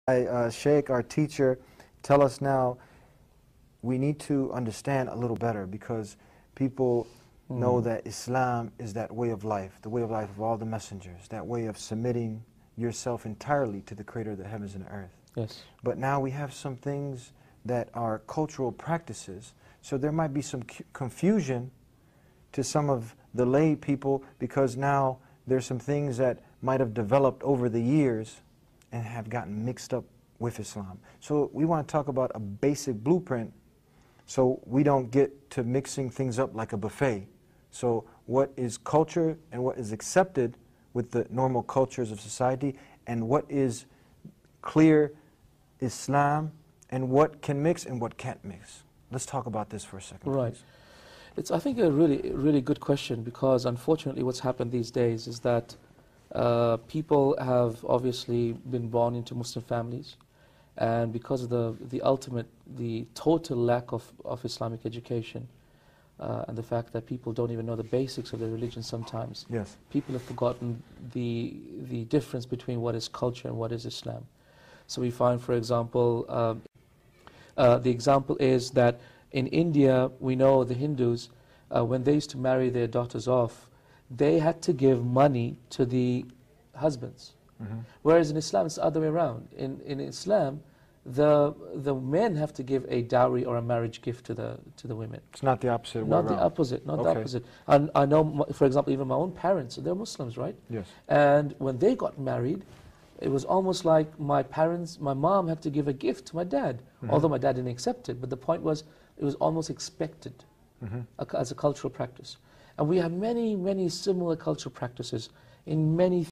Sheikh, our teacher, tell us now, we need to understand a little better, because people know that Islam is that way of life, the way of life of all the messengers, that way of submitting yourself entirely to the Creator of the heavens and earth. Yes. But now we have some things that are cultural practices, so there might be some confusion to some of the lay people, because now there's some things that might have developed over the years and have gotten mixed up with Islam. So we want to talk about a basic blueprint so we don't get to mixing things up like a buffet. So what is culture and what is accepted with the normal cultures of society, and what is clear Islam, and what can mix and what can't mix. Let's talk about this for a second, Right. please. It's, I think, a really good question, because unfortunately what's happened these days is that people have obviously been born into Muslim families, and because of the total lack of Islamic education, and the fact that people don't even know the basics of their religion sometimes, Yes. people have forgotten the difference between what is culture and what is Islam. So we find, for example, the example is that in India, we know the Hindus, when they used to marry their daughters off, they had to give money to the husbands. Whereas in Islam, it's the other way around. In Islam, the men have to give a dowry or a marriage gift to the women. It's not the opposite way Not around. the opposite, not the opposite. And I know, for example, even my own parents, they're Muslims, right? Yes. And when they got married, it was almost like my mom had to give a gift to my dad, although my dad didn't accept it. But the point was, it was almost expected as a cultural practice. And we have many, many similar cultural practices in many